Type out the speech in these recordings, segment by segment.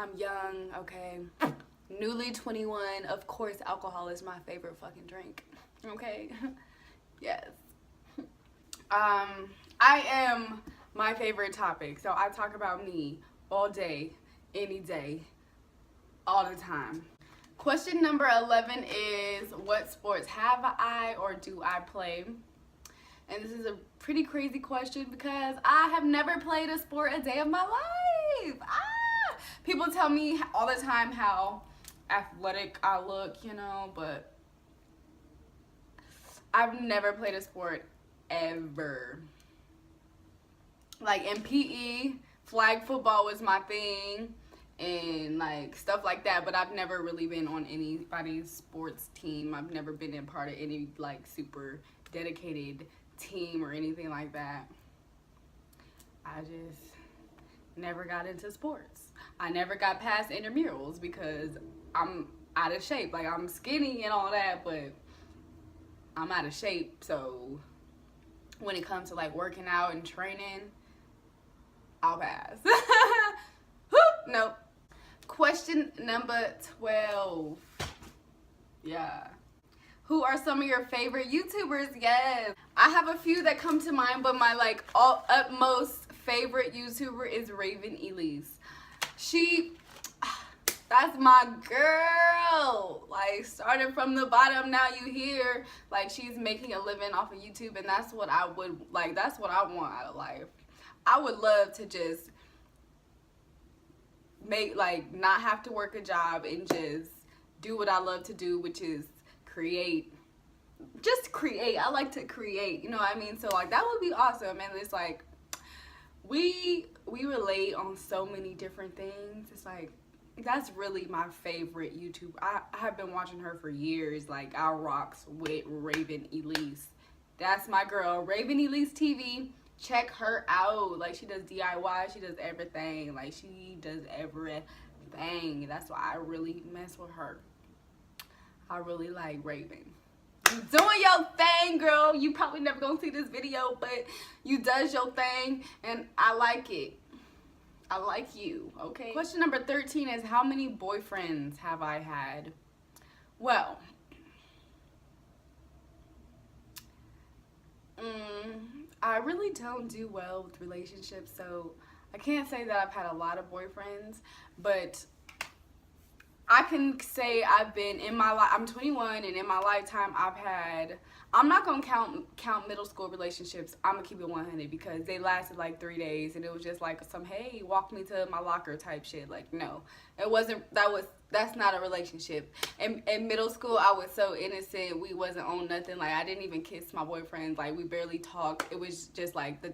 I'm young, okay? Newly 21. Of course, alcohol is my favorite fucking drink. Okay? Yes. I am my favorite topic. So I talk about me all day, any day, all the time. Question number 11 is, what sports have I or do I play? And this is a pretty crazy question because I have never played a sport a day of my life. People tell me all the time how athletic I look, you know, but I've never played a sport ever. Like in PE, flag football was my thing and like stuff like that, but I've never really been on anybody's sports team. I've never been a part of any like super dedicated team or anything like that. I just never got into sports. I never got past intramurals because I'm out of shape. Like, I'm skinny and all that, but I'm out of shape. So when it comes to like working out and training, I'll pass. Nope. Question number 12. Yeah. Who are some of your favorite YouTubers? Yes. I have a few that come to mind, but my like utmost favorite YouTuber is Raven Elise. That's my girl. Like, starting from the bottom, now you hear like she's making a living off of YouTube, and that's what I would like. That's what I want out of life. I would love to just make like not have to work a job and just do what I love to do, which is create. Just create. I like to create, you know what I mean? So like that would be awesome. And it's like we relate on so many different things. It's like that's really my favorite YouTube. I have been watching her for years. Like, I rocks with Raven Elise. That's my girl, Raven Elise TV. Check her out. Like, she does DIY. She does everything. Like, she does everything. That's why I really mess with her. I really like Raven. You doing your thing, girl. You probably never gonna see this video, but you does your thing, and I like it. I like you, okay? Question number 13 is, how many boyfriends have I had? Well, I really don't do well with relationships, so I can't say that I've had a lot of boyfriends, but I can say I've been in my life. I'm 21, and in my lifetime, I've had. I'm not gonna count middle school relationships. I'm gonna keep it 100 because they lasted like 3 days, and it was just like some hey, walk me to my locker type shit. Like, no, it wasn't. That's not a relationship. In middle school, I was so innocent. We wasn't on nothing. Like, I didn't even kiss my boyfriend. Like, we barely talked. It was just like the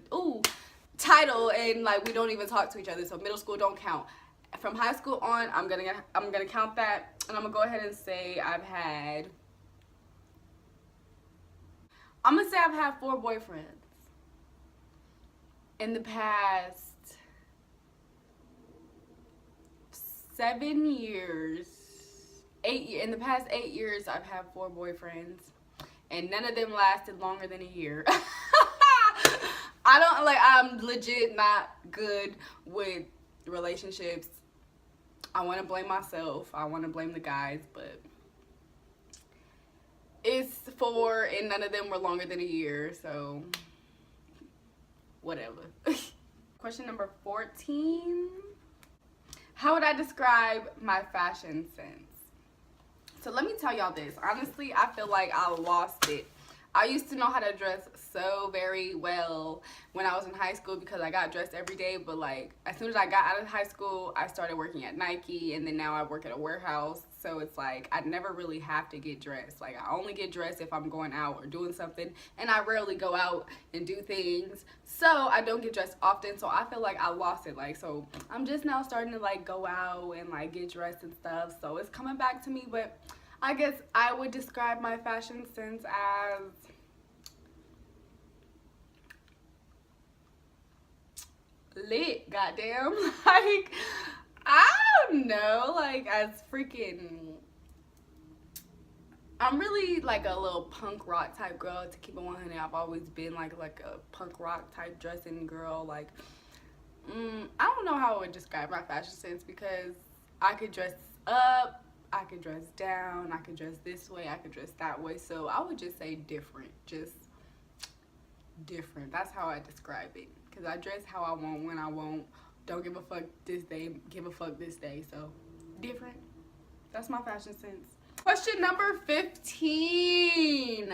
title, and like we don't even talk to each other. So middle school don't count. From high school on, I'm gonna count that, and I'm gonna go ahead and say I've had 4 boyfriends in the past 7 years. In the past 8 years, I've had 4 boyfriends, and none of them lasted longer than a year. I'm legit not good with relationships. I want to blame myself. I want to blame the guys, but it's 4 and none of them were longer than a year, so whatever. Question number 14. How would I describe my fashion sense? So let me tell y'all this. Honestly, I feel like I lost it. I used to know how to dress so very well when I was in high school because I got dressed every day, but like as soon as I got out of high school, I started working at Nike, and then now I work at a warehouse. So it's like I never really have to get dressed. Like, I only get dressed if I'm going out or doing something, and I rarely go out and do things. So I don't get dressed often, so I feel like I lost it. Like, so I'm just now starting to like go out and like get dressed and stuff. So it's coming back to me, but I guess I would describe my fashion sense as lit, goddamn. Like, I don't know, like, as freaking, I'm really like a little punk rock type girl, to keep it 100. I've always been like a punk rock type dressing girl. Like, I don't know how I would describe my fashion sense because I could dress up, I could dress down, I could dress this way, I could dress that way. So I would just say different, just different. That's how I describe it. Because I dress how I want, when I want. Don't give a fuck this day, give a fuck this day. So different. That's my fashion sense. Question number 15.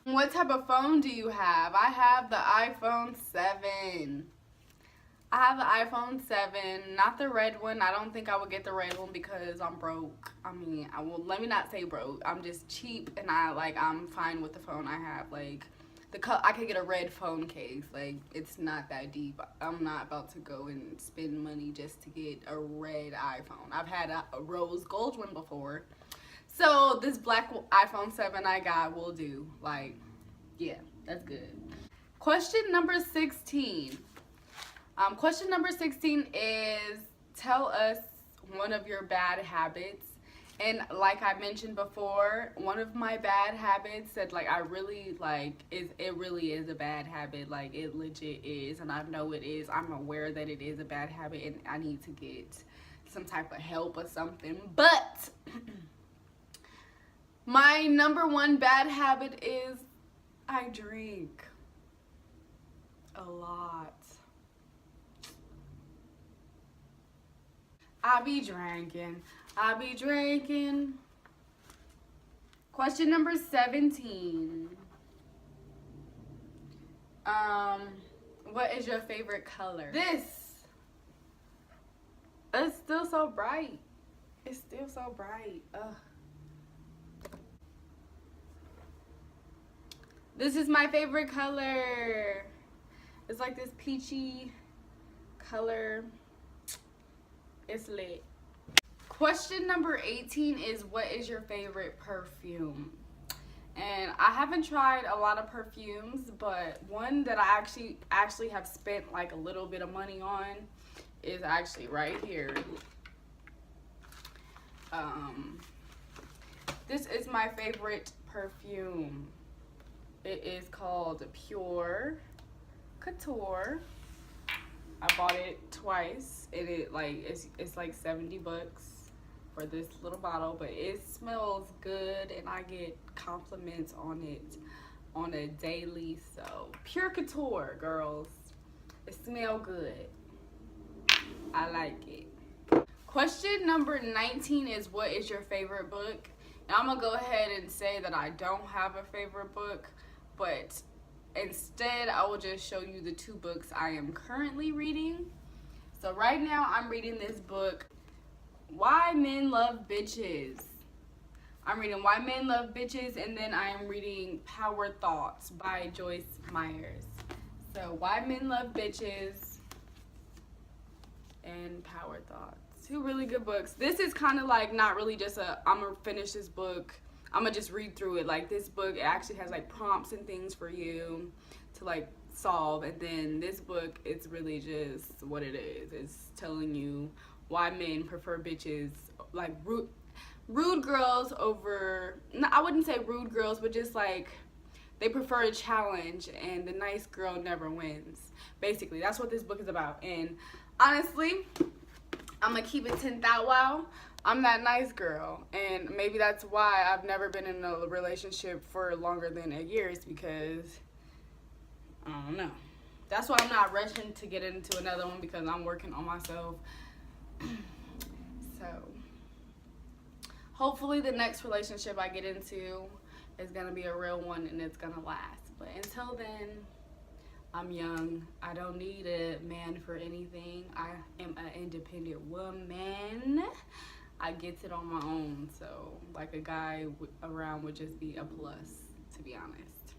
What type of phone do you have? I have the iPhone 7. I have the iPhone 7, not the red one. I don't think I would get the red one because I'm broke. I mean, let me not say broke. I'm just cheap, and I'm fine with the phone I have. Like, I could get a red phone case. Like, it's not that deep. I'm not about to go and spend money just to get a red iPhone. I've had a rose gold one before. So this black iPhone 7 I got will do. Like, yeah, that's good. Question number 16. Question number 16 is, tell us one of your bad habits. And like I mentioned before, one of my bad habits that I really it really is a bad habit. Like, it legit is, and I know it is. I'm aware that it is a bad habit, and I need to get some type of help or something. But my number one bad habit is I drink a lot. I be drinking. Question number 17. What is your favorite color? It's still so bright. Ugh. This is my favorite color. It's like this peachy color. It's lit. Question number 18 is, what is your favorite perfume? And I haven't tried a lot of perfumes, but one that I actually have spent like a little bit of money on is actually right here. This is my favorite perfume. It is called Pure Couture. I bought it twice, and it's like $70 for this little bottle, but it smells good, and I get compliments on it on a daily. So Pure Couture, girls, it smells good. I like it. Question number 19 is, what is your favorite book? And I'm gonna go ahead and say that I don't have a favorite book, but instead, I will just show you the 2 books I am currently reading. So right now, I'm reading this book, Why Men Love Bitches. I'm reading Why Men Love Bitches, and then I am reading Power Thoughts by Joyce Myers. So Why Men Love Bitches and Power Thoughts. 2 really good books. This is kind of like not really just I'm gonna finish this book, I'm gonna just read through it. Like, this book, it actually has like prompts and things for you to like solve, and then this book, it's really just what it is. It's telling you why men prefer bitches, like rude girls over, I wouldn't say rude girls, but just like they prefer a challenge, and the nice girl never wins. Basically, that's what this book is about. And honestly, I'm gonna keep it 10,000 wow. I'm that nice girl, and maybe that's why I've never been in a relationship for longer than a year, is because, I don't know. That's why I'm not rushing to get into another one, because I'm working on myself. So, hopefully the next relationship I get into is going to be a real one, and it's going to last. But until then, I'm young. I don't need a man for anything. I am an independent woman. I get it on my own, so like a guy around would just be a plus, to be honest.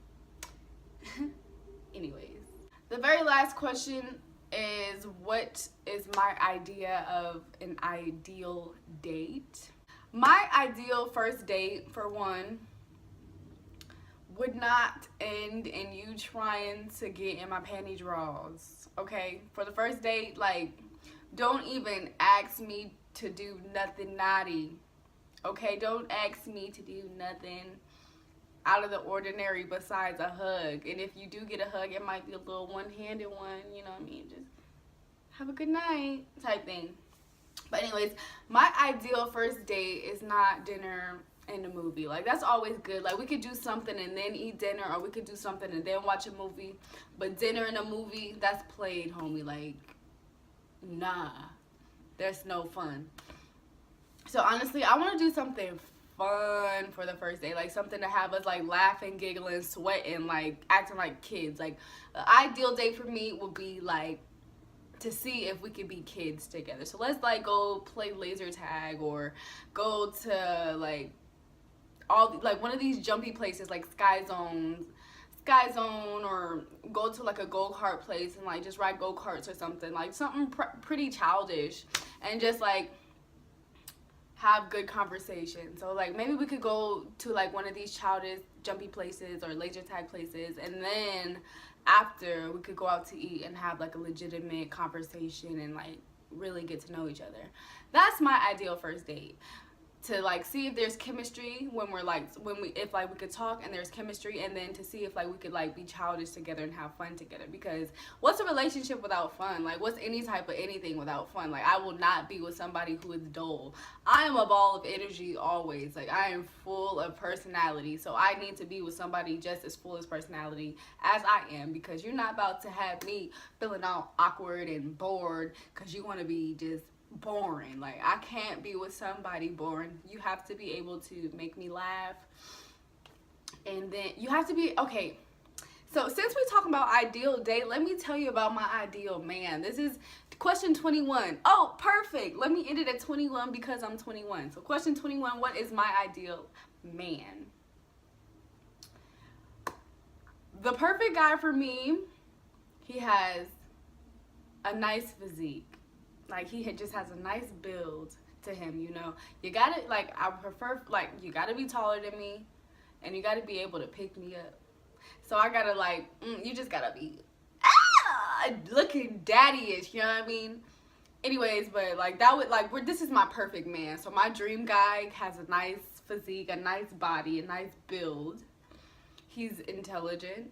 Anyways, the very last question is, what is my idea of an ideal date? My ideal first date, for one, would not end in you trying to get in my panty drawers, okay? For the first date, like, don't even ask me to do nothing naughty, okay? Don't ask me to do nothing out of the ordinary besides a hug. And if you do get a hug, it might be a little one-handed one, you know what I mean? Just have a good night type thing. But anyways, my ideal first date is not dinner and a movie. Like, that's always good. Like, we could do something and then eat dinner, or we could do something and then watch a movie. But dinner and a movie, that's played, homie. Like, nah, there's no fun. So honestly, I want to do something fun for the first day, like something to have us like laughing, giggling, sweating, like acting like kids. Like, the ideal date for me would be like to see if we could be kids together. So let's like go play laser tag, or go to like like one of these jumpy places like Sky Zone, or go to like a go-kart place and like just ride go-karts or something, like something pretty childish, and just like have good conversation. So like maybe we could go to like one of these childish jumpy places or laser tag places, and then after we could go out to eat and have like a legitimate conversation and like really get to know each other. That's my ideal first date. To like see if there's chemistry when we're like if like we could talk and there's chemistry, and then to see if like we could like be childish together and have fun together. Because what's a relationship without fun? Like, what's any type of anything without fun? Like, I will not be with somebody who is dull. I am a ball of energy always. Like, I am full of personality, so I need to be with somebody just as full of personality as I am, because you're not about to have me feeling all awkward and bored because you want to be just boring. Like, I can't be with somebody boring. You have to be able to make me laugh, and then you have to be okay. So since we're talking about ideal date, let me tell you about my ideal man. This is question 21. Oh, perfect. Let me end it at 21 because I'm 21. So question 21, what is my ideal man? The perfect guy for me, he has a nice physique. Like, he just has a nice build to him, you know. You gotta, like, I prefer, like, you gotta be taller than me, and you gotta be able to pick me up. So I gotta, like, you just gotta be, looking daddy-ish, you know what I mean? Anyways, but, like, that would, like, this is my perfect man. So my dream guy has a nice physique, a nice body, a nice build. He's intelligent.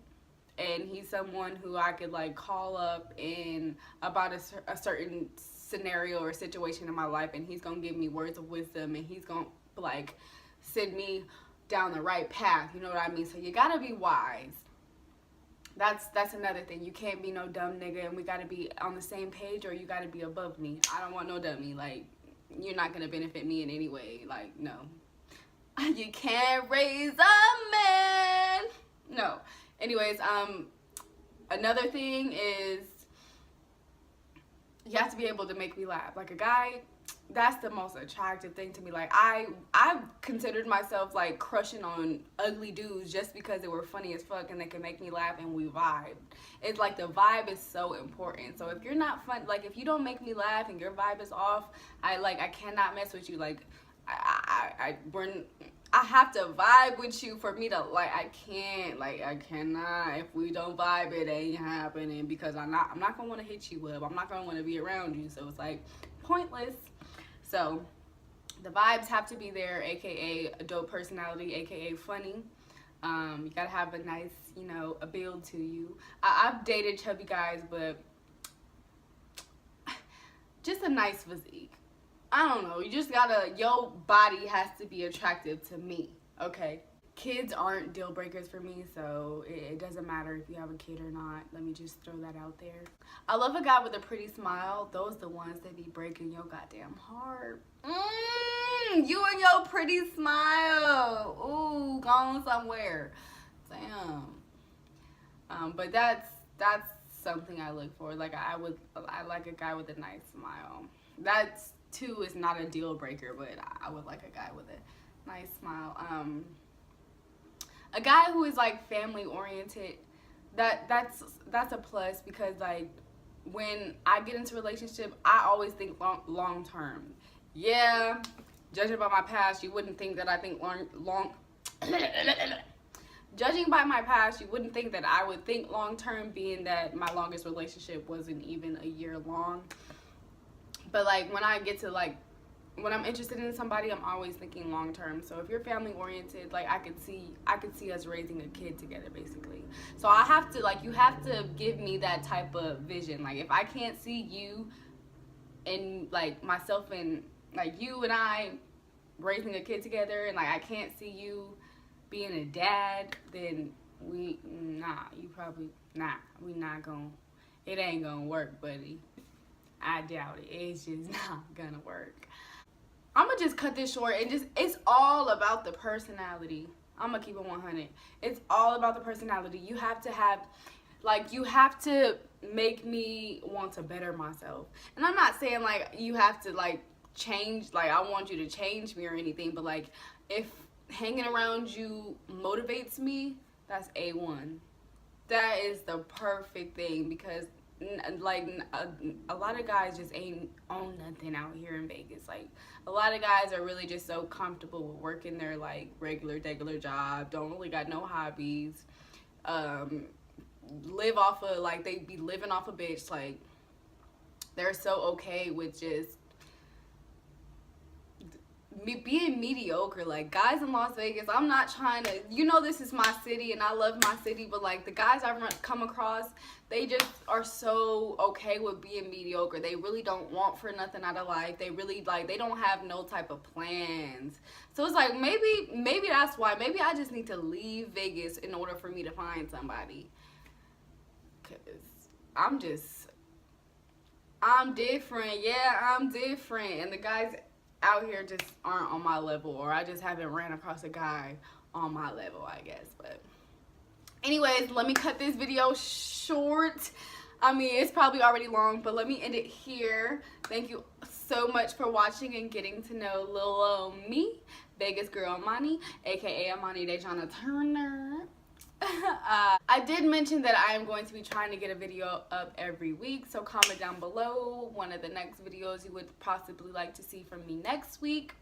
And he's someone who I could like call up in about a certain scenario or situation in my life, and he's gonna give me words of wisdom, and he's gonna like send me down the right path. You know what I mean? So you gotta be wise. That's another thing. You can't be no dumb nigga, and we gotta be on the same page, or you gotta be above me. I don't want no dummy. Like, you're not gonna benefit me in any way. Like, no. You can't raise a man. No. Anyways, another thing is you have to be able to make me laugh. Like, a guy, that's the most attractive thing to me. Like, I've considered myself like crushing on ugly dudes just because they were funny as fuck and they can make me laugh and we vibe. It's like the vibe is so important. So if you're not fun, like if you don't make me laugh and your vibe is off, I cannot mess with you. Like, I have to vibe with you for me to like. I cannot. If we don't vibe, it ain't happening, because I'm not gonna want to hit you up. I'm not gonna want to be around you. So it's like pointless. So the vibes have to be there, aka a dope personality, aka funny. You gotta have a nice, you know, a build to you. I've dated chubby guys, but just a nice physique. I don't know, you just gotta, your body has to be attractive to me, okay? Kids aren't deal breakers for me, so it doesn't matter if you have a kid or not. Let me just throw that out there. I love a guy with a pretty smile. Those the ones that be breaking your goddamn heart. You and your pretty smile. Ooh, gone somewhere. Damn. But that's something I look for. Like, I like a guy with a nice smile. That's too is not a deal breaker, but I would like a guy with a nice smile. A guy who is like family oriented, that's a plus, because like when I get into a relationship, I always think long term. Yeah, judging by my past, you wouldn't think that I think long judging by my past, you wouldn't think that I would think long term, being that my longest relationship wasn't even a year long. But like when I get to like, when I'm interested in somebody, I'm always thinking long term. So if you're family oriented, like I could see us raising a kid together, basically. So I have to, like, you have to give me that type of vision. Like, if I can't see you and like myself and like you and I raising a kid together, and like I can't see you being a dad, then we not gonna, it ain't gonna work, buddy. I doubt it. It's just not gonna work. I'm gonna just cut this short and just, it's all about the personality. I'm gonna keep it 100. It's all about the personality. You have to have, like, you have to make me want to better myself. And I'm not saying like you have to like change, like I want you to change me or anything, but like if hanging around you motivates me, that's A1. That is the perfect thing, because like a lot of guys just ain't on nothing out here in Vegas. Like a lot of guys are really just so comfortable with working their like regular job, don't really got no hobbies, live off of, like they be living off a bitch. Like they're so okay with just being mediocre. Like guys in Las Vegas, I'm not trying to, you know, this is my city and I love my city, but like the guys I've come across, they just are so okay with being mediocre. They really don't want for nothing out of life. They really like, they don't have no type of plans. So it's like maybe that's why. Maybe I just need to leave Vegas in order for me to find somebody, because I'm different. Yeah, I'm different, and the guys out here just aren't on my level, or I just haven't ran across a guy on my level, I guess. But anyways, let me cut this video short. I mean, it's probably already long, but let me end it here. Thank you so much for watching and getting to know little old me, Vegas girl Amani, aka Amani Dejana Turner. I did mention that I am going to be trying to get a video up every week, so comment down below one of the next videos you would possibly like to see from me next week.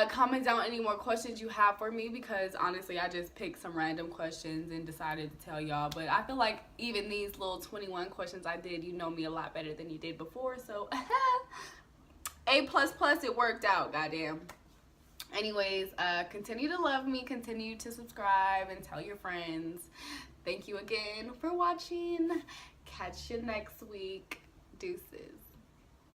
Comment down any more questions you have for me, because honestly I just picked some random questions and decided to tell y'all, but I feel like even these little 21 questions I did, you know me a lot better than you did before, so A++, it worked out, goddamn. Anyways, continue to love me, continue to subscribe, and tell your friends. Thank you again for watching. Catch you next week. Deuces.